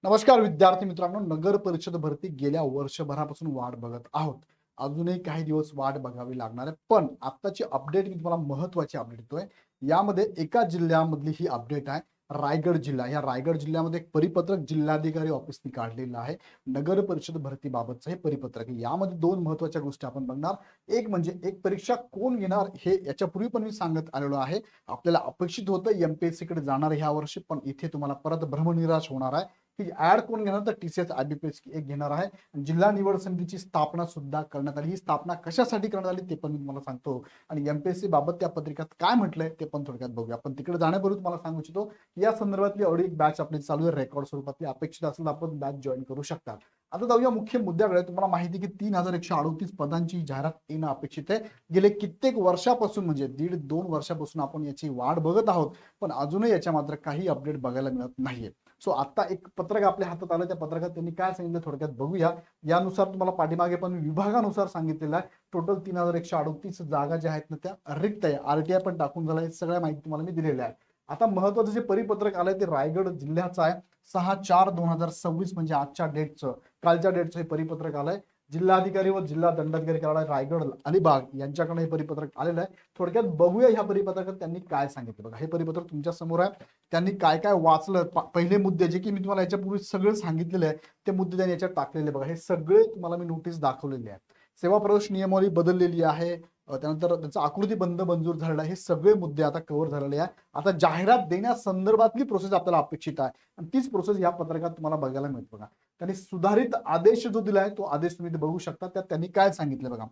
नमस्कार विद्यार्थी मित्रांनो, नगर परिषद भरती गेल्या वर्षभरापासून वाट बघत आहोत. अजूनही काही दिवस वाट बघावी लागणार आहे. पण आत्ताची अपडेट मी तुम्हाला महत्त्वाची अपडेट देतोय. यामध्ये एका जिल्ह्यामधली ही अपडेट आहे. रायगड जिल्हा. या रायगड जिल्ह्यामध्ये एक परिपत्रक जिल्हाधिकारी ऑफिसने काढलेलं आहे. नगर परिषद भरतीबाबतचं हे परिपत्रक. यामध्ये दोन महत्त्वाच्या गोष्टी आपण बघणार. एक म्हणजे एक परीक्षा कोण घेणार हे याच्यापूर्वी पण मी सांगत आलेलो आहे. आपल्याला अपेक्षित होतं एमपीएससी कडे जाणार ह्या वर्षी, पण इथे तुम्हाला परत भ्रमनिराश होणार आहे. की ऍड कोण घेणार तर टीसीएस आयबीपीएस एक घेणार आहे. जिल्हा निवड समितीची स्थापना सुद्धा करण्यात आली. ही स्थापना कशासाठी करण्यात आली ते पण मी तुम्हाला सांगतो. आणि एमपीएससी बाबत त्या पत्रिकात काय म्हटलंय ते पण थोडक्यात बघूया. आपण तिकडे जाण्यापूर्वी तुम्हाला सांगू इच्छितो या संदर्भातली ऑडिओ एक बॅच आपली चालू आहे. रेकॉर्ड स्वरूपातली अपेक्षित असेल तर आपण बॅच जॉईन करू शकता. आता जाऊया मुख्य मुद्द्याकडे. तुम्हाला माहिती की 3138 पदांची जाहिरात येणं अपेक्षित आहे. गेले कित्येक वर्षापासून म्हणजे 1.5-2 वर्षापासून आपण याची वाट बघत आहोत, पण अजूनही याच्या मात्र काही अपडेट बघायला मिळत नाहीये. सो आता एक पत्रक आपल्या हातात आलं. त्या पत्रकात त्यांनी काय सांगितलं थोडक्यात बघूया. यानुसार तुम्हाला पाठीमागे पण विभागानुसार सांगितलेलं आहे. टोटल 3138 जागा ज्या आहेत ना त्या रिक्त आहे. आरटीआय पण टाकून झालाय. सगळ्या माहिती तुम्हाला मी दिलेल्या आहे. आता महत्वाचं जे परिपत्रक आलंय ते रायगड जिल्ह्याचं आहे. 6/4/2026 म्हणजे आजच्या डेटचं, कालच्या डेटचं हे परिपत्रक आलंय. जिल्हाधिकारी व जिल्हा दंडाधिकारी कार्यालय रायगड अलिबाग यांच्याकडे हे परिपत्रक आलेलं आहे. थोडक्यात बघूया ह्या परिपत्रकात त्यांनी काय सांगितलं. बघा, हे परिपत्रक तुमच्या समोर आहे. त्यांनी काय काय वाचलं, पहिले मुद्दे जे की मी तुम्हाला याच्यापूर्वी सगळं सांगितलेले आहे ते मुद्दे त्यांनी याच्यात टाकलेले. बघा, हे सगळे तुम्हाला मी नोटीस दाखवलेले आहे. सेवा प्रवेश नियमावली बदललेली आहे. त्यानंतर त्याचा आकृती बंद मंजूर झालेला आहे. हे सगळे मुद्दे आता कव्हर झालेले आहे. आता जाहिरात देण्यासंदर्भातली प्रोसेस आपल्याला अपेक्षित आहे आणि तीच प्रोसेस या पत्रकात तुम्हाला बघायला मिळते. बघा, त्यांनी सुधारित आदेश जो दिलाय तो आदेश तुम्ही बघू शकता. त्यात त्यांनी काय सांगितलं बघा.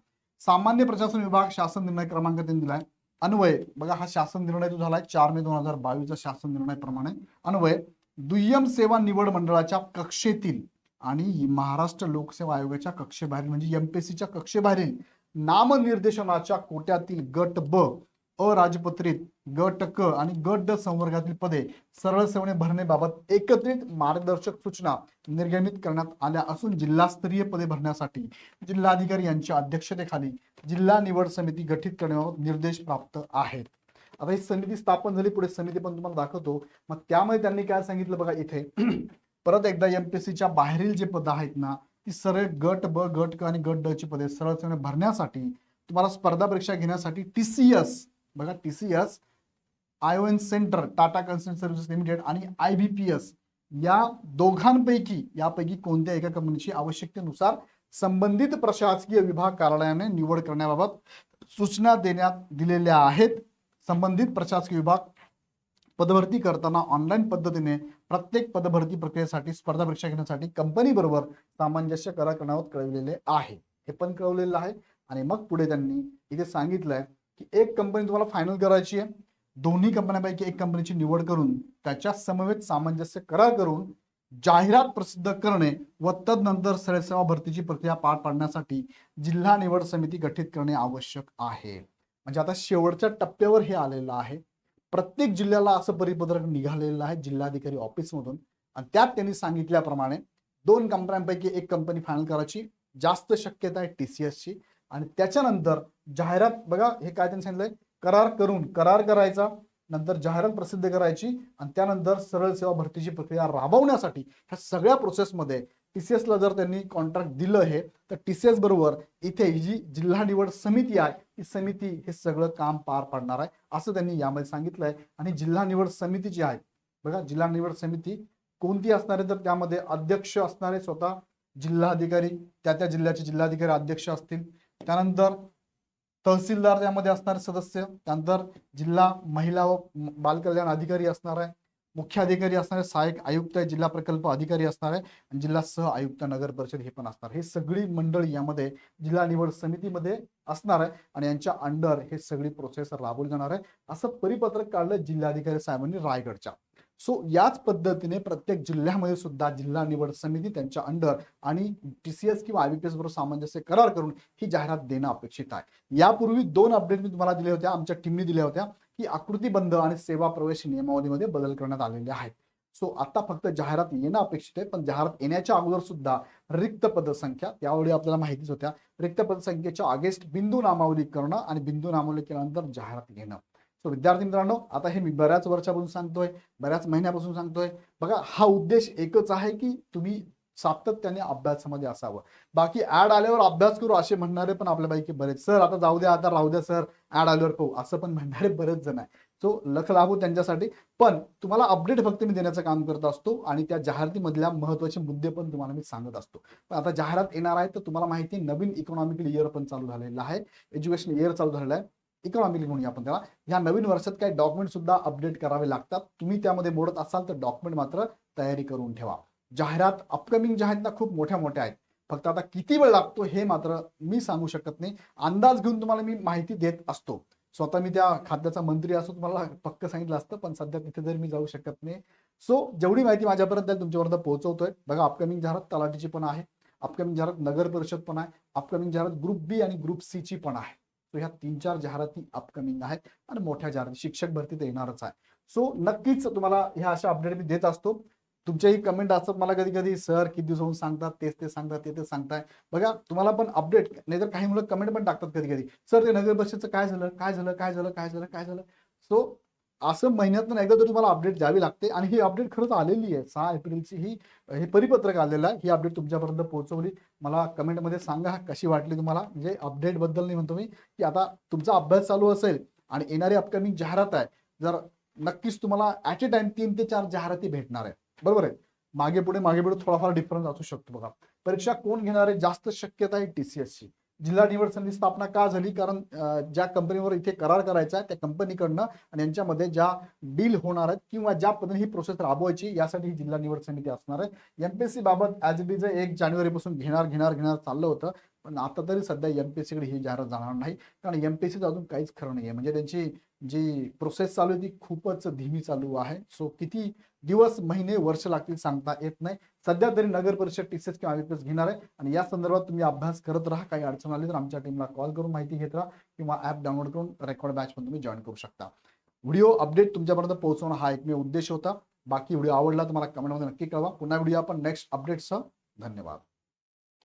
सामान्य प्रशासन विभाग शासन निर्णय क्रमांक त्यांनी दिलाय. अन्वय बघा, हा शासन निर्णय जो झालाय 4 मे 2022 शासन निर्णय प्रमाणे अन्वय दुय्यम सेवा निवड मंडळाच्या कक्षेतील आणि महाराष्ट्र लोकसेवा आयोगाच्या कक्षेबाहेर म्हणजे एमपीएससीच्या कक्षेबाहेरील नामनिर्देशनाच्या कोट्यातील गट ब अराजपत्रित गट क आणि गट ड संवर्गातील पदे सरळ सेवेने भरण्याबाबत एकत्रित मार्गदर्शक सूचना निर्गमित करण्यात आल्या असून जिल्हास्तरीय पदे भरण्यासाठी जिल्हाधिकारी यांच्या अध्यक्षतेखाली जिल्हा निवड समिती गठीत करण्याबाबत निर्देश प्राप्त आहेत. आता ही समिती स्थापन झाली. पुढे समिती पण तुम्हाला दाखवतो. मग त्यामध्ये त्यांनी काय सांगितलं बघा इथे परत एकदा एमपीएससीच्या बाहेरील जे पद आहेत ना ती सरळ गट ब गट क आणि गट ड ची पदे सरळ सेवेने भरण्यासाठी तुम्हाला स्पर्धा परीक्षा घेण्यासाठी टीसीएस बघा, TCS iON centre Tata Consultancy Services Limited आणि आयबीपीएस या यापैकी कोणत्या एका कंपनीची आवश्यकतेनुसार संबंधित प्रशासकीय विभाग कार्यालयाने निवड करण्याबाबत सूचना देण्यात दिलेल्या आहेत. संबंधित प्रशासकीय विभाग पदभरती करताना ऑनलाईन पद्धतीने प्रत्येक पदभरती प्रक्रियेसाठी स्पर्धा परीक्षा घेण्यासाठी कंपनी बरोबर सामंजस्य करार करण्याबाबत कळविलेले आहे. हे पण कळवलेलं आहे. आणि मग पुढे त्यांनी इथे सांगितलंय की एक कंपनी तुम्हाला फायनल करायची आहे. दोन्ही कंपन्यांपैकी एक कंपनीची निवड करून त्याच्या समवेत सामंजस्य करार करून जाहिरात प्रसिद्ध करणे व तदनंतर सरळसेवा भरतीची प्रक्रिया पार पाडण्यासाठी जिल्हा निवड समिती गठीत करणे आवश्यक आहे. म्हणजे आता शेवटच्या टप्प्यावर हे आलेलं आहे. प्रत्येक जिल्ह्याला असं परिपत्रक निघालेलं आहे जिल्हाधिकारी ऑफिसमधून आणि त्यात त्यांनी सांगितल्याप्रमाणे दोन कंपन्यांपैकी एक कंपनी फायनल करायची जास्त शक्यता आहे टीसीएसची. आणि त्याच्यानंतर जाहिरात बघा, हे काय त्यांनी सांगितलंय, करार करायचा, नंतर जाहिरात प्रसिद्ध करायची आणि त्यानंतर सरळ सेवा भरतीची प्रक्रिया राबवण्यासाठी ह्या सगळ्या प्रोसेसमध्ये टीसीएसला जर त्यांनी कॉन्ट्रॅक्ट दिलं आहे तर टीसीएस बरोबर इथे जी जिल्हा निवड समिती आहे ही समिती हे सगळं काम पार पाडणार आहे असं त्यांनी यामध्ये सांगितलंय. आणि जिल्हा निवड समिती जी आहे बघा, जिल्हा निवड समिती कोणती असणार आहे तर त्यामध्ये अध्यक्ष असणारे स्वतः जिल्हाधिकारी, त्या जिल्ह्याचे जिल्हाधिकारी अध्यक्ष असतील. त्यानंतर तहसीलदार त्यामध्ये असणारे सदस्य, त्यानंतर जिल्हा महिला व बालकल्याण अधिकारी असणार आहे, मुख्याधिकारी असणारे, सहाय्यक आयुक्त आहे, जिल्हा प्रकल्प अधिकारी असणार आहे आणि जिल्हा सह आयुक्त नगर परिषद हे पण असणार. हे सगळी मंडळी यामध्ये जिल्हा निवड समितीमध्ये असणार आहे आणि यांच्या अंडर हे सगळी प्रोसेस राबवली जाणार आहे असं परिपत्रक काढलं जिल्हाधिकारी साहेबांनी रायगडच्या. सो याच पद्धतीने प्रत्येक जिल्ह्यामध्ये सुद्धा जिल्हा निवड समिती त्यांच्या अंडर आणि टीसीएस किंवा आयबीपीएस बरोबर सामंजस्य करार करून ही जाहिरात देणं अपेक्षित आहे. यापूर्वी 2 अपडेट मी तुम्हाला दिल्या होत्या, आमच्या टीमने दिल्या होत्या की आकृतीबंध आणि सेवा प्रवेश नियमावलीमध्ये बदल करण्यात आलेले आहेत. सो आता फक्त जाहिरात येणं अपेक्षित आहे. पण जाहिरात येण्याच्या अगोदर सुद्धा रिक्त पदसंख्या त्यावेळी आपल्याला माहितीच होत्या. रिक्त पदसंख्येच्या अगेन्स्ट बिंदू नामावली करणं आणि बिंदू नामावली केल्यानंतर जाहिरात घेणं सो विद्यार्थी मित्रांनो, आता हे मी बऱ्याच वर्षापासून सांगतोय, बऱ्याच महिन्यापासून सांगतोय. बघा, हा उद्देश एकच आहे की तुम्ही सातत्याने अभ्यासामध्ये असावं. बाकी ऍड आल्यावर अभ्यास करू असे म्हणणारे पण आपल्यापैकी बरेच. सर आता जाऊ द्या, आता राहू द्या सर, ऍड आल्यावर पाहू असं पण म्हणणारे बरेच जण आहे. सो लख लागू त्यांच्यासाठी. पण तुम्हाला अपडेट फक्त मी देण्याचं काम करत असतो आणि त्या जाहिरातीमधल्या महत्वाचे मुद्दे पण तुम्हाला मी सांगत असतो. पण आता जाहिरात येणार आहे, तर तुम्हाला माहिती आहे नवीन इकॉनॉमिकल इयर पण चालू झालेला आहे, एज्युकेशन इयर चालू झालेला आहे, इकॉनॉमिकली म्हणूया आपण त्याला. ह्या नवीन वर्षात काही डॉक्युमेंट सुद्धा अपडेट करावे लागतात. तुम्ही त्यामध्ये मोडत असाल तर डॉक्युमेंट मात्र तयारी करून ठेवा. जाहिरात अपकमिंग जाहिरात खूप मोठ्या मोठ्या आहेत. फक्त आता किती वेळ लागतो हे मात्र मी सांगू शकत नाही. अंदाज घेऊन तुम्हाला मी माहिती देत असतो. स्वतः मी त्या खात्याचा मंत्री असतो, तुम्हाला पक्क सांगितलं असतं, पण सध्या तिथे जर मी जाऊ शकत नाही. सो जेवढी माहिती माझ्यापर्यंत तुमच्यापर्यंत पोहोचवतोय. बघा, अपकमिंग जाहिरात तलाठीची पण आहे, अपकमिंग जाहिरात नगर परिषद पण आहे, अपकमिंग जाहिरात ग्रुप बी आणि ग्रुप सी ची पण आहे. सो ह्या 3-4 जाहिराती अपकमिंग आहेत आणि मोठ्या जाहिराती शिक्षक भरती तर येणारच आहे. सो नक्कीच तुम्हाला ह्या अशा अपडेट मी देत असतो. तुमच्याही कमेंट असतात मला कधी कधी, सर किती दिवसाहून सांगतात, तेच ते सांगतात, ते सांगताय. बघा, तुम्हाला पण अपडेट नाहीतर काही मुलं कमेंट पण टाकतात कधी कधी, सर ते नगर परिषदचं काय झालं, काय झालं, काय झालं, काय झालं, काय झालं. सो असं महिन्यातून एकदा तरी तुम्हाला अपडेट द्यावी लागते आणि ही अपडेट खरंच आलेली आहे. 6 एप्रिलची हे परिपत्रक आलेलं आहे. ही अपडेट तुमच्यापर्यंत पोहोचवली. मला कमेंटमध्ये सांगा कशी वाटली तुम्हाला. म्हणजे अपडेट बद्दल नाही म्हणतो मी, की आता तुमचा अभ्यास चालू असेल आणि येणारी अपकमिंग जाहिरात आहे, जर नक्कीच तुम्हाला ऍट ए टाइम 3 ते 4 जाहिराती भेटणार आहे. बरोबर आहे. मागे पुढे थोडाफार डिफरन्स असू शकतो. बघा, परीक्षा कोण घेणार आहे, जास्त शक्यता आहे टीसीएसची. जिल्हा निवड समिती स्थापना का झाली, कारण ज्या कंपनीवर इथे करार करायचा आहे त्या कंपनीकडनं आणि यांच्यामध्ये ज्या डील होणार आहेत किंवा ज्या पद्धतीने ही प्रोसेस राबवायची, यासाठी ही जिल्हा निवड समिती असणार आहे. एमपीएससी बाबत ऍज इट इज 1 जानेवारीपासून घेणार चाललं होतं, पण आता तरी सध्या एमपीएससी कडे ही जाहिरात जाणार नाही, कारण एमपीएससी अजून काहीच खरं नाहीये. म्हणजे त्यांची जी प्रोसेस चालू आहे ती खूपच धीमी चालू आहे. सो किती दिवस, महिने, वर्ष लागतील सांगता येत नाही. सध्या तरी नगर परिषद टीसीएस किंवा आयपीएस घेणार आहे आणि या संदर्भात तुम्ही अभ्यास करत राहा. काही अडचण आली तर आमच्या टीमला कॉल करून माहिती घेत राहा किंवा ऍप डाउनलोड करून रेकॉर्ड बॅच पण तुम्ही जॉईन करू शकता. व्हिडिओ अपडेट तुमच्यापर्यंत पोहोचवणं हा एकमेव उद्देश होता. बाकी व्हिडिओ आवडला तर मला कमेंटमध्ये नक्की कळवा. पुन्हा व्हिडिओ आपण नेक्स्ट अपडेटसह. धन्यवाद.